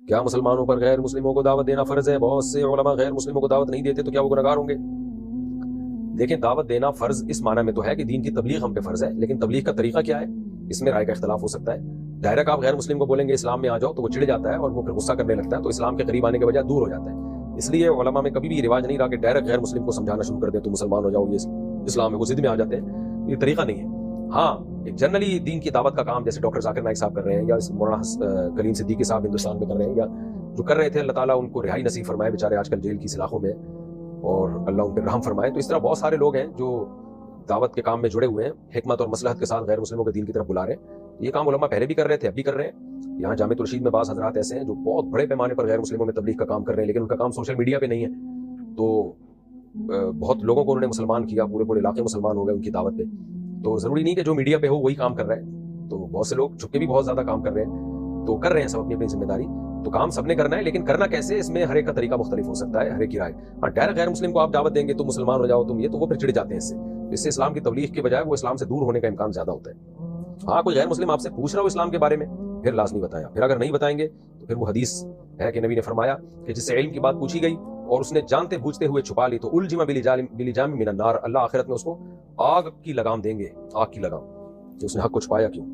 کیا مسلمانوں پر غیر مسلموں کو دعوت دینا فرض ہے؟ بہت سے علماء غیر مسلموں کو دعوت نہیں دیتے، تو کیا وہ گنہگار ہوں گے؟ دیکھیں، دعوت دینا فرض اس معنی میں تو ہے کہ دین کی تبلیغ ہم پہ فرض ہے، لیکن تبلیغ کا طریقہ کیا ہے، اس میں رائے کا اختلاف ہو سکتا ہے۔ ڈائریکٹ آپ غیر مسلم کو بولیں گے اسلام میں آ جاؤ تو وہ چڑ جاتا ہے اور وہ پھر غصہ کرنے لگتا ہے، تو اسلام کے قریب آنے کے بجائے دور ہو جاتا ہے۔ اس لیے علماء میں کبھی بھی یہ رواج نہیں رہا کہ ڈائریکٹ غیر مسلم کو سمجھانا شروع کر دیں تو مسلمان ہو جاؤ، یہ اسلام ہے، وہ ضد میں آ جاتے ہیں، یہ طریقہ نہیں ہے۔ ہاں، ایک جنرلی دین کی دعوت کا کام جیسے ڈاکٹر ذاکر نائک صاحب کر رہے ہیں، یا مولانا کلیم صدیقی صاحب ہندوستان میں کر رہے ہیں، یا جو کر رہے تھے، اللہ تعالیٰ ان کو رہائی نصیب فرمائے، بیچارے آج کل جیل کی سلاخوں میں، اور اللہ ان پہ رحم فرمائے۔ تو اس طرح بہت سارے لوگ ہیں جو دعوت کے کام میں جڑے ہوئے ہیں، حکمت اور مصلحت کے ساتھ غیر مسلموں کے دین کی طرف بلا رہے ہیں۔ یہ کام علماء پہلے بھی کر رہے تھے، اب بھی کر رہے ہیں۔ یہاں جامع الرشید میں بعض حضرات ایسے ہیں جو بہت بڑے پیمانے پر غیر مسلموں میں تبلیغ کا کام کر رہے ہیں، لیکن ان کا کام سوشل میڈیا پہ نہیں ہے، تو بہت لوگوں کو انہوں نے مسلمان کیا، پورے پورے علاقے مسلمان ہو گئے ان کی دعوت پہ۔ تو ضروری نہیں کہ جو میڈیا پہ ہو وہی کام کر رہا ہے، تو بہت سے لوگ چھپ کے بھی بہت زیادہ کام کر رہے ہیں، تو کر رہے ہیں سب اپنی اپنی ذمہ داری۔ تو کام سب نے کرنا ہے، لیکن کرنا کیسے، اس میں ہر ایک کا طریقہ مختلف ہو سکتا ہے، ہر ایک کی رائے۔ ہاں، ڈائریکٹ غیر مسلم کو آپ دعوت دیں گے تو مسلمان ہو جاؤ تم، یہ تو وہ پھر چڑ جاتے ہیں اس سے اسلام کی تبلیغ کے بجائے وہ اسلام سے دور ہونے کا امکان زیادہ ہوتا ہے۔ ہاں، کوئی غیر مسلم آپ سے پوچھ رہا ہو اسلام کے بارے میں، پھر لازمی بتایا، پھر اگر نہیں بتائیں گے تو پھر وہ حدیث ہے کہ نبی نے فرمایا کہ جس سے علم کی بات پوچھی گئی اور اس نے جانتے بوجھتے ہوئے چھپا لی تو الجم بلجام من النار، اللہ آخرت میں اس کو آگ کی لگام دیں گے، آگ کی لگام، کہ اس نے حق کو چھپایا کیوں۔